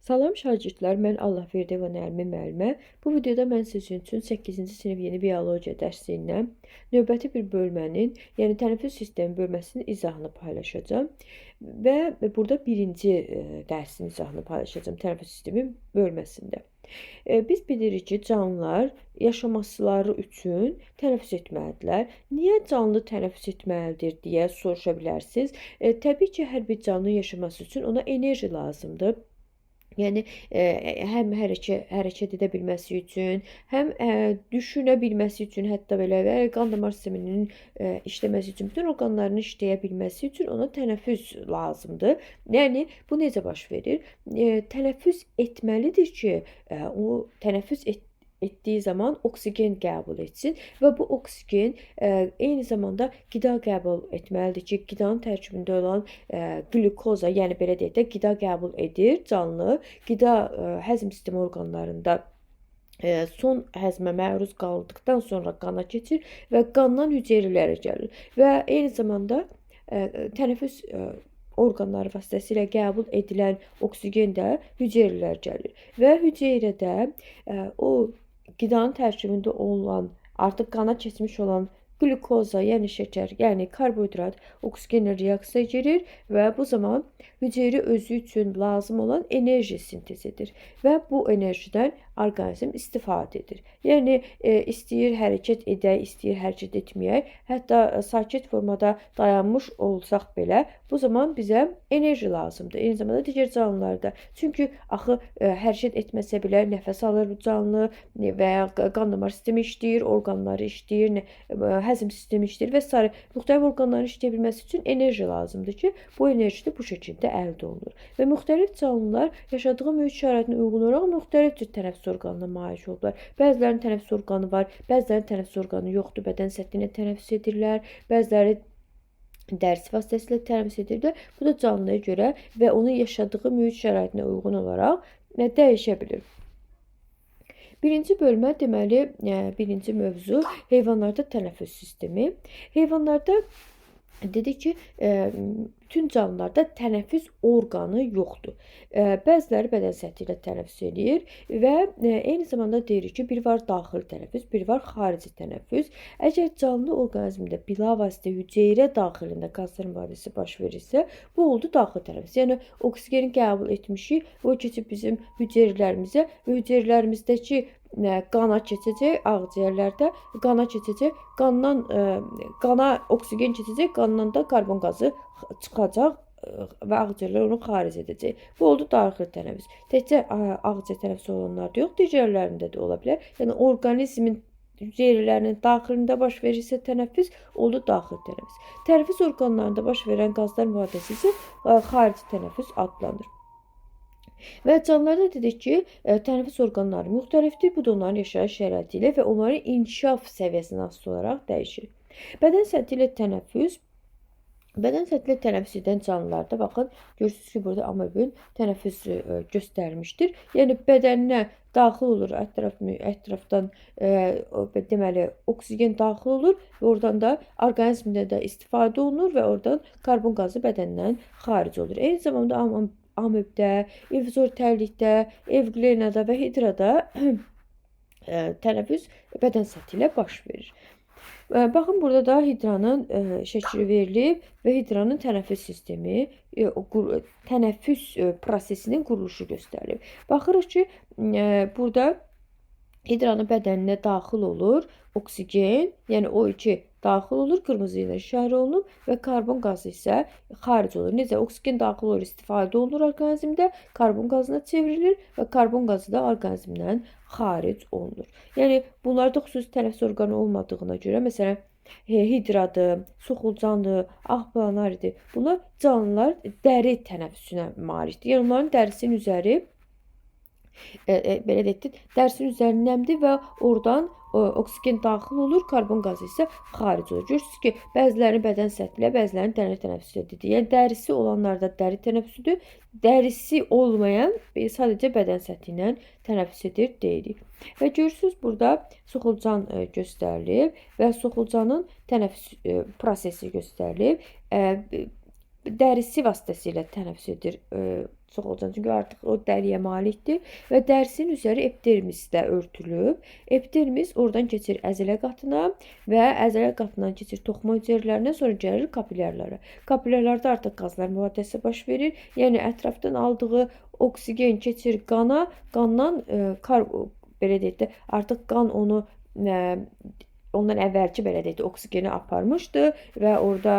Salam şagirdlər, mən Allahverdiyeva Nərmin müəllimə. Bu videoda mən sizin üçün 8-ci sinif yeni biologiya dərsindən növbəti bir bölmənin, yəni tənəffüs sistemi bölməsinin izahını paylaşacağam. Və burada birinci dərsin izahını paylaşacağım tənəffüs sistemi bölməsində. Biz bilirik ki, canlılar yaşamasıları üçün tənəffüs etməlidirlər. Niyə canlı tənəffüs etməlidir deyə soruşa bilərsiniz. Təbii ki, hər bir canlının yaşaması üçün ona enerji lazımdır. Yəni həm hərəkət edə bilməsi üçün, həm düşünə bilməsi üçün, hətta belə və qan damar sisteminin işləməsi üçün, bütün orqanlarının işləyə bilməsi üçün ona tənəffüs lazımdır. Yəni bu necə baş verir? Tənəffüs etməlidir ki, o tənəffüs etdiyi zaman oksigen qəbul etsin və bu oksigen eyni zamanda qida qəbul etməlidir ki, qidanın tərkibində olan qlükoza, yəni belə deyək də, qida qəbul edir canlı. Qida həzm sistemi orqanlarında son həzmə məruz qaldıqdan sonra qana keçir və qandan hüceyrələrə gəlir və eyni zamanda tənəffüs orqanları vasitəsilə qəbul edilən oksigen də hüceyrələrə gəlir və hüceyrədə o qidanın tərkibində olan, artıq qana keçmiş olan qlükoza, yəni şəkər, yəni karbohidrat oksigenlə reaksiyaya girir və bu zaman hüceyrə özü üçün lazım olan enerji sintez edir və bu enerjidən orqanizm istifadə edir. Yəni istəyir hərəkət edək, istəyir hərəkət etməyək, hətta sakit formada dayanmış olsaq belə, bu zaman bizə enerji lazımdır. Eyni zamanda digər canlılarda. Çünki axı hərəkət etməsə belə nəfəs alır bu canlı və ya qan damar sistemi işləyir, orqanları işləyir, həzm sistemi işləyir və s. Müxtəlif orqanların işləyə bilməsi üçün enerji lazımdır ki, bu enerji də bu şəkildə əldə olunur. Və müxtəlif canlılar yaşadığı mühit şəraitinə uyğun olaraq müxtəlif cür tənəffüs orqanına malik olublar. Bəzilərinin tənəffüs orqanı var, bəzilərinin tənəffüs orqanı yoxdur, bədən səthi ilə tənəffüs edirlər, bəziləri dərsi vasitəsilə tənəffüs edirlər. Bu da canlıya görə və onun yaşadığı mühit şəraitinə uyğun olaraq dəyişə bilir. Birinci bölmə, deməli, birinci mövzu heyvanlarda tənəffüs sistemi. Heyvanlarda dedik ki, bütün canlılarda tənəffüs orqanı yoxdur. Bəziləri bədən səthi ilə tənəffüs edir və eyni zamanda deyirik ki, bir var daxili tənəffüs, bir var xarici tənəffüs. Əgər canlı orqanizmdə bilavasitə hüceyrə daxilində qazlar mübadiləsi baş verirsə, bu oldu daxili tənəffüs. Yəni oksigeni qəbul etmişik, o keçib bizim hüceyrələrimizə və hüceyrələrimizdəki qana keçəcək, ağciyərlərdə qana keçəcək, qana oksigen keçəcək, qandan da karbon qazı çıxacaq və ağciyərlər onu xaric edəcək. Bu oldu daxili tənəffüs. Təkcə ağciyər tənəffüs olanlarda yox, digərlərində də ola bilər. Yəni orqanizmin hüceyrələrinin daxilində baş verirsə tənəffüs, oldu daxili tənəffüs. Tənəffüs orqanlarında baş verən qazlar mübadiləsi isə xarici tənəffüs adlanır. Və canlılarda dedik ki, tənəffüs orqanları müxtəlifdir. Bu da onların yaşayış şəraiti ilə və onların inkişaf səviyyəsinə asılı olaraq dəyişir. Bədən səthi ilə tənəffüs edən canlılarda, baxın, görürsünüz ki, burada amöbün tənəffüsü göstərilmişdir. Yəni bədəninə daxil olur, ətrafdan deməli oksigen daxil olur və oradan da orqanizmdə də istifadə olunur və oradan karbon qazı bədəndən xaric olur. Eyni zamanda amöbdə, evzotərlikdə, evqlenada və hidrada tənəffüs bədən səthi ilə baş verir. Baxın, burada da hidranın şəkli verilib və hidranın tənəffüs sistemi, tənəffüs prosesinin quruluşu göstərilib. Baxırıq ki, burada hidranın bədəninə daxil olur oksigen, yəni O2 daxil olur, qırmızı ilə işarə olunub və karbon qazı isə xaric olur. Necə? Oksigen daxil olur, istifadə olunur orqanizmdə, karbon qazına çevrilir və karbon qazı da orqanizmdən xaric olunur. Yəni bunlarda xüsusi tənəffüs orqanı olmadığına görə, məsələn, hidradır, soxulcandır, ağplanaridir. Bunlar canlılar dəri tənəffüsünə malikdir. Yəni onların dərisinin üzəri belə deyək, dərsin üzəri nəmdir və oradan oksigen daxil olur, karbon qazı isə xaric olur. Görürsünüz ki, bəzilərinin bədən səthi ilə, bəzilərinin dəri tənəffüsü dedik. Yəni dərisi olanlarda dəri tənəffüsüdür, dərisi olmayan sadəcə bədən səthi ilə tənəffüs edir deyirik. Və görürsünüz, burada soxulcan göstərilib və soxulcanın tənəffüs prosesi göstərilib. Dərisi vasitəsilə tənəffüs edir çox olacaq. Çünki artıq o dəriyə malikdir və dərisinin üzəri epidermislə örtülüb. Epidermis oradan keçir əzələ qatına və əzələ qatından keçir toxuma hüceyrələrinə, sonra gəlir kapillərlərə. Kapillərlərdə artıq qazlar mübadiləsisi baş verir. Yəni ətrafdan aldığı oksigen keçir qana, qandan belə deyək də, artıq qan onu ondan əvvəlki belə deyək də, oksigeni aparmışdı və orada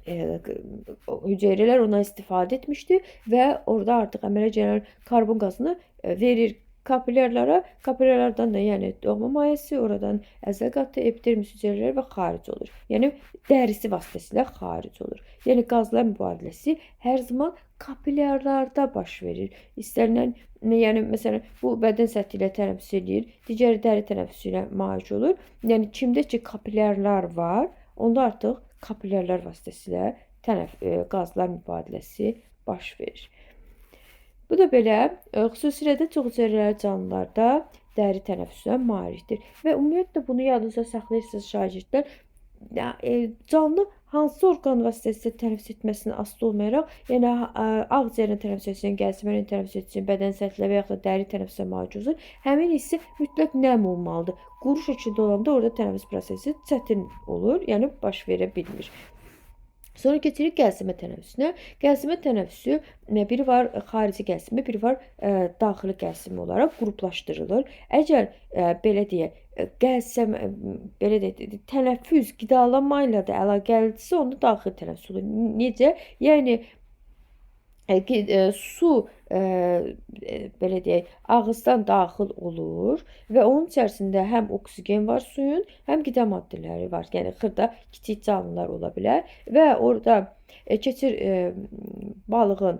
hüceyrələr ondan istifadə etmişdi və orada artıq əmələ gələn karbon qazını verir kapillərlərə. Kapillərlərdən də yəni doğma mayəsi, oradan əzələ qatı, epidermis hüceyrələri və xaric olur. Yəni dərisi vasitəsilə xaric olur. Yəni qazlar mübadiləsi hər zaman kapillərlərdə baş verir. İstənilən, yəni məsələn bu bədən səthi ilə tənəffüs edir, digəri dəri tənəffüsü ilə malik olur. Yəni kimdə ki kapillərlər var, onda artıq kapillərlər vasitəsilə qazlar mübadiləsi baş verir. Bu da belə, xüsusilə də çox zərərli canlılarda dəri tənəffüsünə malikdir. Və ümumiyyətlə bunu yadınızda saxlayırsınız şagirdlər. Canlı hansı orqan vasitəsilə tənəffüs etməsindən asılı olmayaraq, yəni ağciyərlə tənəffüs etsin, gəlsəmə tənəffüs etsin, bədən səthilə və yaxud da dəri tənəffüsə malik olsun, həmin hissi mütləq nəm olmalıdır. Quru şəkildə olanda orada tənəffüs prosesi çətin olur, yəni baş verə bilmir. Sonra keçirik gəlsəmə tənəffüsünə. Gəlsəmə tənəffüsü biri var xarici gəlsəmə, biri var daxili gəlsəmə olaraq qruplaşdırılır. Əgər belə deyək, gəlsəmə belə deyək, tənəffüs qidalanma ilə də əlaqəlidirsə, onda daxili tənəffüs olur. Necə? Yəni su belə deyək, ağızdan daxil olur və onun içərisində həm oksigen var suyun, həm qida maddələri var. Yəni xırda kiçik canlılar ola bilər və orada keçir balığın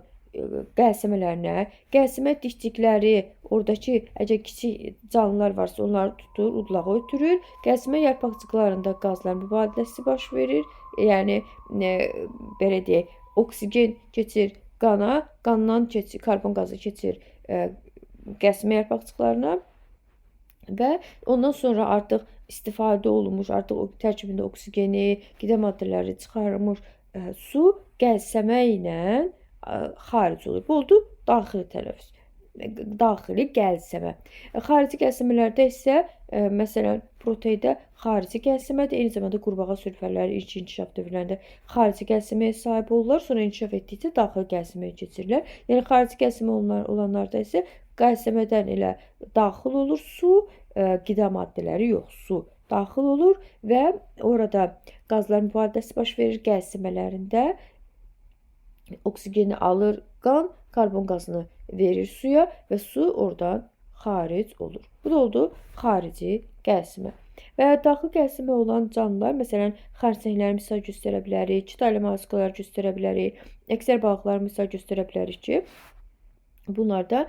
gəlsəmələrinə, gəlsəmə dişcikləri, oradakı əgər kiçik canlılar varsa onları tutur, udlağa ötürür. Gəlsəmə yarpaqcıqlarında qazlar mübadiləsi baş verir. Yəni belə deyək, oksigen keçir qana, qandan keçir, karbon qazı keçir gəlsəmə yarpaqcıqlarına və ondan sonra artıq istifadə olunmuş, artıq o tərkibində oksigeni, qida maddələri çıxarılmış su gəlsəmə ilə xaric olur. Bu oldu daxili tənəffüs. Daxili gəlsəmə. Xarici gəlsəmələrdə isə məsələn proteində xarici gəlsəmədir. Eyni zamanda qurbağa sürfələri ilk inkişaf dövrlərində xarici gəlsəməyə sahib olurlar. Sonra inkişaf etdikcə daxili gəlsəməyə keçirlər. Yəni xarici gəlsəmə olanlarda isə gəlsəmədən elə daxil olur su, qida maddələri yox, su daxil olur və orada qazlar mübadiləsi baş verir gəlsəmələrində. Oksigeni alır qan, karbon qazını verir suya və su oradan xaric olur. Bu da oldu xarici gəlsəmə. Və daxili gəlsəmə olan canlılar, məsələn, xərsəkləri misal göstərə bilərik, çitaylı molluskalar göstərə bilərik, əksər balıqlar misal göstərə bilərik ki, bunlar da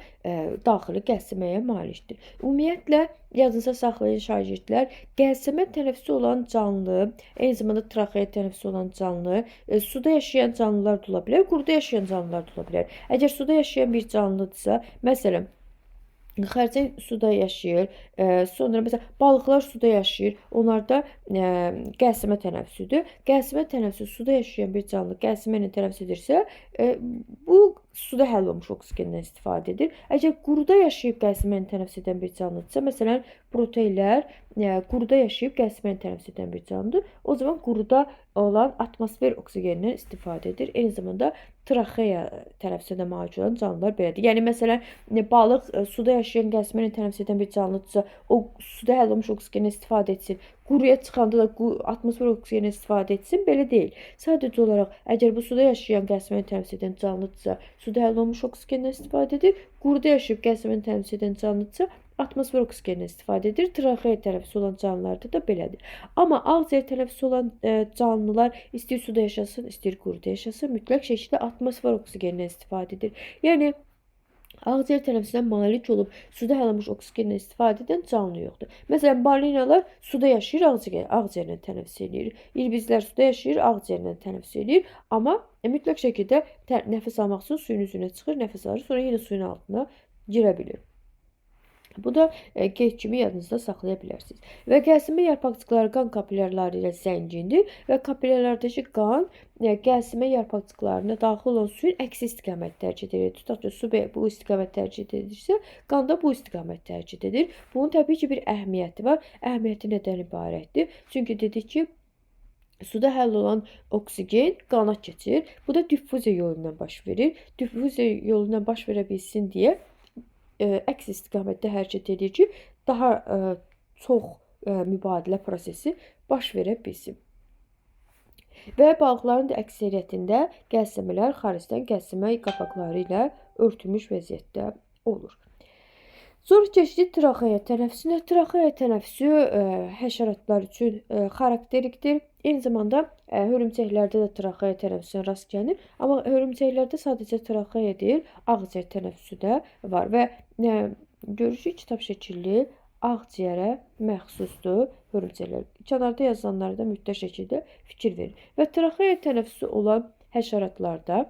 daxili gəlsəməyə malikdir. Ümumiyyətlə, yadınıza saxlayın şagirdlər, gəlsəmə tənəffüsü olan canlı, eyni zamanda traxeya tənəffüsü olan canlı, suda yaşayan canlılar da ola bilər, quruda yaşayan canlılar da ola bilər. Əgər suda yaşayan bir canlıdırsa, məsələn, xərçəng suda yaşayır, sonra məsələn balıqlar suda yaşayır, onlarda gəlsəmə tənəffüsüdür. Gəlsəmə tənəffüsü suda yaşayan bir canlı gəlsəmə ilə tənəffüs edirsə, bu suda həll olmuş oksigendən istifadə edir. Əgər quruda yaşayıb gəlsəmə ilə tənəffüs edən bir canlıdırsa, məsələn proteinlər quruda yaşayıb gəlsəmə ilə tənəffüs edən bir canlıdır. O zaman quruda olan atmosfer oksigenindən istifadə edir. Eyni zamanda traxeya tənəffüsünə malik olan canlılar belədir. Yəni məsələn balıq suda yaşayan gəlsəmə ilə tənəffüs edən bir canlıdırsa, o suda həll olmuş oksigendən istifadə etsin. Quruya çıxanda da atmosfer oksigendən istifadə etsin, belə deyil. Sadəcə olaraq əgər bu suda yaşayan gəlsəmə ilə tənəffüs edən canlıdırsa, suda həll olmuş oksigendən istifadə edir. Quruda yaşayıb gəlsəmə ilə tənəffüs edən canlıdırsa, atmosfer oksigendən istifadə edir. Traxeya tənəffüsü olan canlılarda da belədir. Amma ağciyər tənəffüsü olan canlılar istəyir suda yaşasın, istəyir quruda yaşasın, mütləq şəkildə atmosfer oksigendən istifadə edir. Yəni ağciyər tənəffüsündən malik olub suda həll olmuş oksigendən istifadə edən canlı yoxdur. Məsələn, balinalar suda yaşayır, ağciyərlə tənəffüs edir. İlbizlər suda yaşayır, ağciyərlə tənəffüs edir. Amma mütləq şəkildə nəfəs almaq üçün suyun üzünə çıxır, nəfəs alır, sonra yenə suyun altına girə bilir. Bu da qeyd kimi yadınızda saxlaya bilərsiniz. Və qəlsəmə yarpaqcıqları qan kapillyarları ilə zəngindir və kapillyarlardakı qan qəlsəmə yarpaqcıqlarına daxil olan suyun əksi istiqamət tərcih edir. Tutaq ki, su bu istiqamət tərcih edirsə, qan da bu istiqamət tərcih edir. Bunun təbii ki, bir əhəmiyyəti var. Əhəmiyyəti nədən ibarətdir? Çünki dedik ki, suda həll olan oksigen qana keçir. Bu da diffuziya yolu ilə baş verir. Diffuziya yolu ilə baş verə bilsin deyə əks istiqamətdə hərəkət edir ki, daha çox mübadilə prosesi baş verə bilsin. Və balıqların da əksəriyyətində qəlsəmələr xaricdən qəlsəmə qapaqları ilə örtülmüş vəziyyətdə olur. Sonra keçdik traxeya tənəffüsünə. Traxeya tənəffüsü həşəratlar üçün xarakterikdir. Eyni zamanda hörümçəklərdə də traxeya tənəffüsünə rast gəlinir. Amma hörümçəklərdə sadəcə traxeya deyil, ağciyər tənəffüsü də var və görüşü kitab şəkilli ağciyərə məxsusdur hörümçəklər. Kənarda yazılanlara da mütləq şəkildə fikir verin. Və traxeya tənəffüsü olan həşəratlarda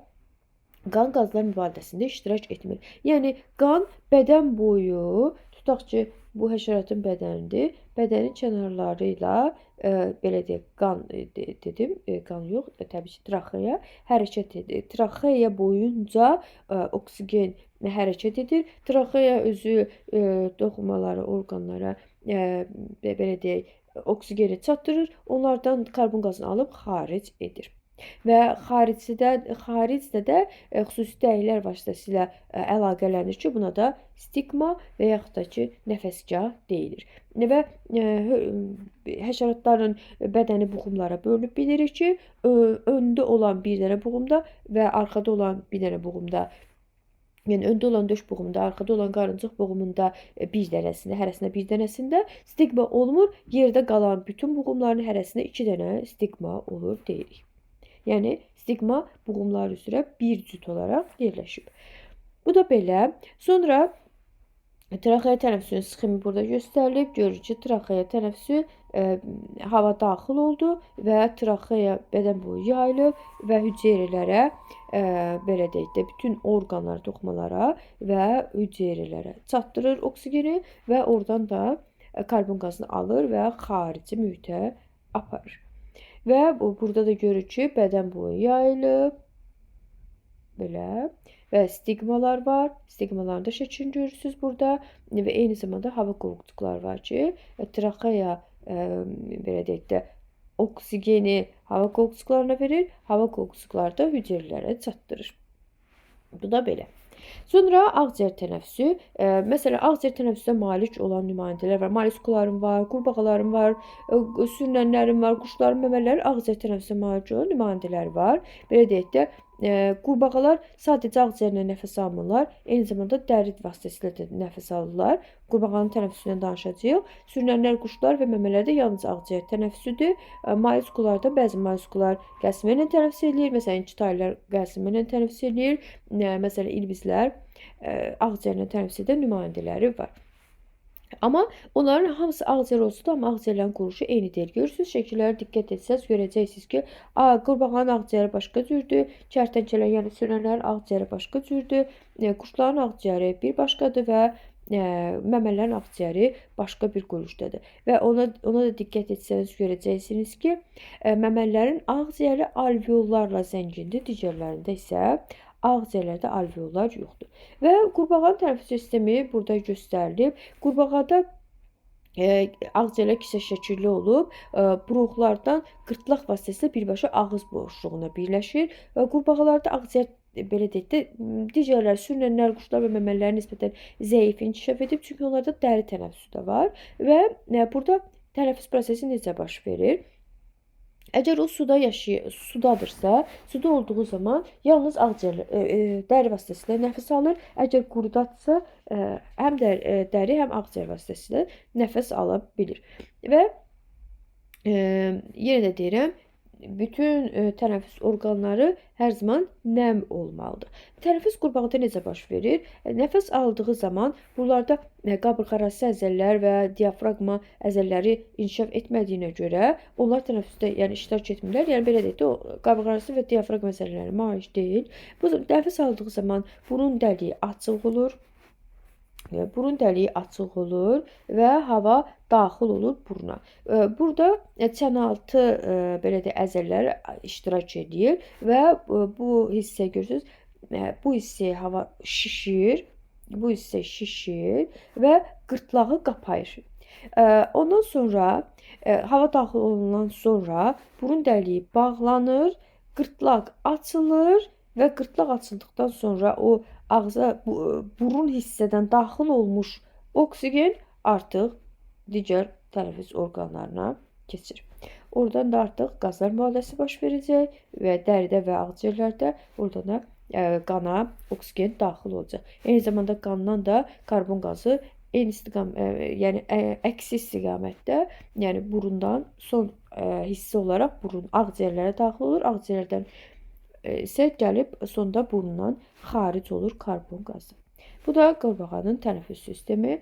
qan qazlar mübadiləsində iştirak etmir. Yəni, qan bədən boyu, tutaq ki, bu həşəratın bədənidir. Bədənin kənarları ilə, belə deyək, qan dedim, qan yox, təbii ki, traxeya hərəkət edir. Traxeya boyunca oksigen hərəkət edir. Traxeya özü toxumalara, orqanlara, belə deyək, oksigeni çatdırır. Onlardan karbon qazını alıb xaric edir. Və xaricdə də xüsusi dəyilər vasitəsilə əlaqələnir ki, buna da stigma və yaxud da ki, nəfəsgah deyilir. Və həşəratların bədəni buxumlara bölünüb bilirik ki, öndə olan bir dənə buxumda və arxada olan bir dənə buxumda, yəni öndə olan döş buxumunda, arxada olan qarıncıq buxumunda bir dənəsində, hərəsində bir dənəsində stigma olmur. Yerdə qalan bütün buxumların hərəsində 2 dənə stigma olur deyirik. Yəni, stigma buxumlar üzrə bir cüt olaraq yerləşib. Bu da belə. Sonra traxeya tənəffüsünün sxemi burada göstərilib. Görürük ki, traxeya tənəffüsü hava daxil oldu və traxeya bədən boyu yayılıb və hüceyrələrə, belə deyək də, bütün orqanlara, toxumalara və hüceyrələrə çatdırır oksigeni və oradan da karbon qazını alır və xarici mühitə aparır. Və burada da görürük ki, bədən boyu yayılıb, belə, və stigmalar var. Stigmaların da şəklini görürsünüz burada və eyni zamanda hava qovluqları var ki, traxeya, belə deyək də, oksigeni hava qovluqlarına verir, hava qovluqları da hüceyrələrə çatdırır. Bu da belə. Sonra ağciyər tənəffüsü. Məsələn, ağciyər tənəffüsünə malik olan nümayəndələr var. Mollyuskuların var, qurbağaların var, sürünənlərin var, quşların, məmələrin ağciyər tənəffüsünə malik olan nümayəndələri var. Belə deyək də, qurbağalar sadəcə ağciyərlə nəfəs almırlar, eyni zamanda dəri vasitəsilə də nəfəs alırlar. Qurbağanın tənəffüsündən danışacağıq. Sürünənlər, quşlar və məmələrdə yalnız ağciyər tənəffüsüdür. Mollyuskularda bəzi mollyuskular qəlsəmə ilə tənəffüs edir. Məsələn, çitaylar qəlsəmə ilə tənəffüs edir. Məsələn, ilbizlər ağciyərlə tənəffüs edən nümayəndələri var. Amma onların hamısı ağciyər olsa da, amma ağciyərlərin quruluşu eyni deyil. Görürsünüz, şəkillərə diqqət etsəz, görəcəksiniz ki, qurbağanın ağciyəri başqa cürdür, kərtənkələ, yəni sürünənlərin ağciyəri başqa cürdür, quşların ağciyəri bir başqadır və məmələrin ağciyəri başqa bir quruluşdadır. Və ona da diqqət etsəniz görəcəksiniz ki, məmələrin ağciyəri alveollarla zəngindir, digərlərində isə ağciyərlərdə alveollar yoxdur. Və qurbağanın tənəffüs sistemi burada göstərilib. Qurbağada ağciyərlər kisə şəkilli olub, bronxlardan qırtlaq vasitəsilə birbaşa ağız boşluğuna birləşir və qurbağalarda ağciyər, belə deyək də, digərlər, sürünənlər, quşlar və məməlilər nisbətən zəif inkişaf edib, çünki onlarda dəri tənəffüsü də var və burada tənəffüs prosesi necə baş verir? Əgər o sudadırsa, suda olduğu zaman yalnız dəri vasitəsilə nəfəs alır. Əgər qurudadırsa, həm dəri, həm ağciyər vasitəsilə nəfəs ala bilir. Və yenə də deyirəm, bütün tənəffüs orqanları hər zaman nəm olmalıdır. Tənəffüs qurbağada necə baş verir? Nəfəs aldığı zaman buralarda qabırğarası əzələlər və diafraqma əzələləri inkişaf etmədiyinə görə onlar tənəffüsdə iştirak etmirlər. Yəni belə deyək də, o qabırğarası və diafraqma əzələləri malik deyil. Bu nəfəs aldığı zaman burun dəliyi açıq olur. Burun dəliyi açıq olur və hava daxil olur buruna. Burada çənaltı belə də əzələlər iştirak edir və bu hissə görürsüz, bu hissə hava şişir, bu hissə şişir və qırtlağı qapayır. Ondan sonra hava daxil olunan sonra burun dəliyi bağlanır, qırtlaq açılır və qırtlaq açıldıqdan sonra o ağza burun hissədən daxil olmuş oksigen artıq digər tənəffüs orqanlarına keçir. Oradan da artıq qazlar mübadiləsi baş verəcək və dəridə və ağciyərlərdə oradan da qana oksigen daxil olacaq. Eyni zamanda qandan da karbon qazı eyni yəni əksi istiqamətdə, yəni burundan son hissə olaraq burun ağciyərlərə daxil olur. Ağciyərlərdən isə gəlib sonda burundan xaric olur karbon qazı. Bu da qurbağanın tənəffüs sistemi.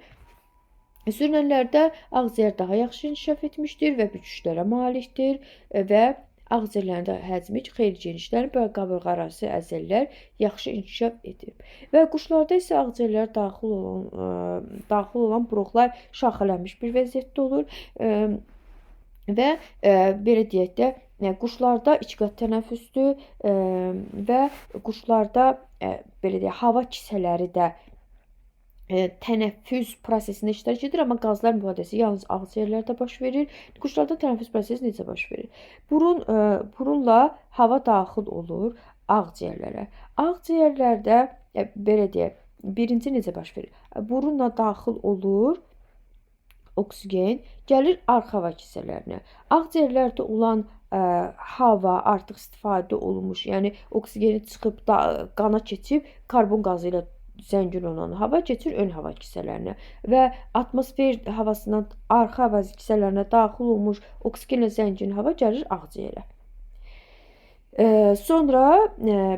Sürünənlərdə ağciyər daha yaxşı inkişaf etmişdir və büküşlərə malikdir və ağciyərlərində həcmi xeyli genişlənib və qabırğaarası əzələlər yaxşı inkişaf edib. Və quşlarda isə ağciyərlərə daxil olan bronxlar şaxələnmiş bir vəziyyətdə olur və belə deyək də, quşlarda içqat tənəffüsdür və quşlarda belə deyək, hava kisələri də tənəffüs prosesində iştirak edir, amma qazlar mübadiləsisi yalnız ağciyərlərdə baş verir. Quşlarda tənəffüs prosesi necə baş verir? Burunla hava daxil olur ağciyərlərə. Ağciyərlərdə belə deyək, birinci necə baş verir? Burunla daxil olur oksigen, gəlir arxa hava kisələrinə. Ağciyərlərdə olan hava artıq istifadə olunmuş, yəni oksigeni çıxıb qana keçib karbon qazı ilə zəngin olan hava keçir ön hava kisələrinə və atmosfer havasından arxa hava kisələrinə daxil olmuş oksigenlə zəngin hava gəlir ağciyərə. Sonra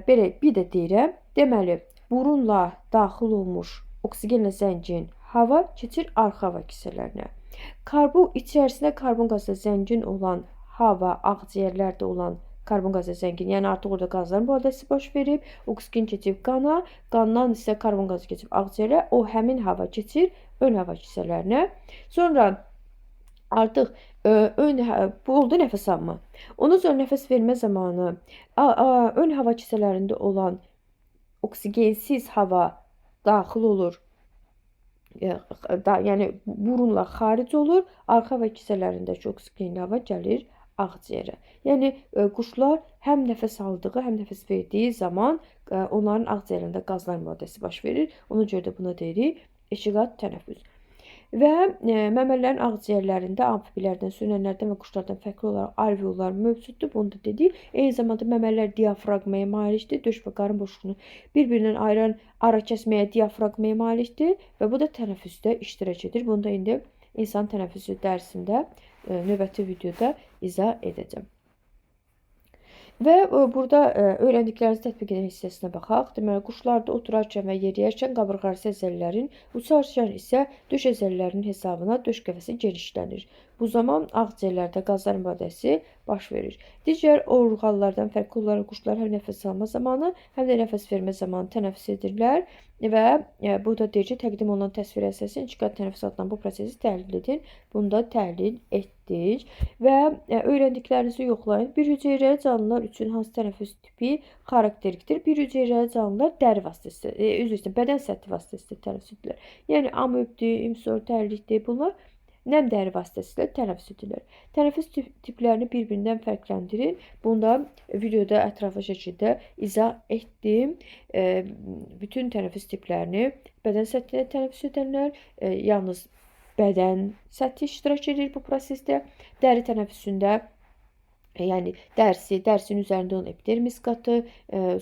belə bir də deyirəm, deməli burunla daxil olmuş oksigenlə zəngin hava keçir arxa hava kisələrinə. İçərisində karbon qazla zəngin olan hava ağciyərlərdə olan karbon qazla zəngin, yəni artıq orada qazların mübadiləsi baş verib, oksigen keçib qana, qandan isə karbon qazı keçib ağciyərə, o həmin hava keçir ön hava kisələrinə. Sonra artıq bu oldu nəfəs alma. Ondan sonra nəfəs vermə zamanı ön hava kisələrində olan oksigensiz hava daxil olur, yəni burunla xaric olur, arxa hava kisələrindəki oksigenli hava gəlir ağciyərə. Yəni quşlar həm nəfəs aldığı, həm nəfəs verdiyi zaman onların ağciyərlərində qazlar mübadiləsi baş verir. Ona görə də buna deyirik eşiqat tənəffüs. Və məməlilərin ağciyərlərində amfibilərdən, sürünənlərdən və quşlardan fərqli olaraq alveollar mövcuddur. Bunu da dedik. Eyni zamanda məməlilər diafraqmaya malikdir. Döş və qarın boşluğunu bir-birindən ayıran ara kəsməyə diafraqmaya malikdir və bu da tənəffüsdə iştirak edir. Bunu da indi insan tənəffüsü dərsində növbəti videoda izah edəcəm. Və burada öyrəndiklərinizi tətbiq edən hissəsinə baxaq. Deməli, quşlarda oturarkən və yeriyərkən qabırğarası əzələlərin, uçarkən isə döş əzələlərinin hesabına döş qəfəsi genişlənir. Bu zaman ağciyərlərdə qazlar mübadiləsisi baş verir. Digər orqanlardan fərqli olaraq quşlar həm nəfəs alma zamanı, həm də nəfəs vermə zamanı tənəffüs edirlər və burada deyir ki, təqdim olunan təsvir əsası inşiqat tənəffüs adlanan bu prosesi təhlil edin. Bunu da təhlil etdik və öyrəndiklərinizi yoxlayın. Bir hüceyrəli canlılar üçün hansı tənəffüs tipi xarakterikdir? Bir hüceyrəli canlılar dəri vasitəsilə, bədən səthi vasitəsilə tənəffüs edirlər. Yəni amöbdir, imsor, tərlikdir, bunlar nəm dəri vasitəsilə tənəffüs edirlər. Tənəffüs tiplərini bir-birindən fərqləndirin. Bunda videoda ətraflı şəkildə izah etdim. Bütün tənəffüs tiplərini bədən səthində tənəffüs edənlər, yalnız bədən səthi iştirak edir bu prosesdə. Dəri tənəffüsündə, yəni dərsin üzərində olan epidermis qatı,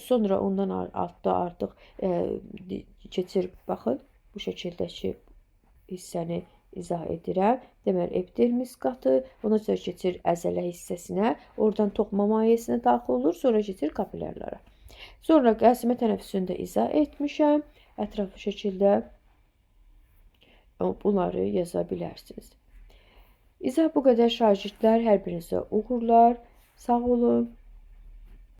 sonra ondan altda artıq keçir, baxın, bu şəkildəki hissəni izah edirəm. Deməli, epidermis qatı, ondan sonra keçir əzələ hissəsinə, oradan toxuma mayesinə daxil olur, sonra keçir kapillərlərə. Sonra qəsimə tənəffüsündə izah etmişəm, ətraflı şəkildə bunları yaza bilərsiniz. İzah bu qədər şagirdlər, hər birinizə uğurlar, sağ olun.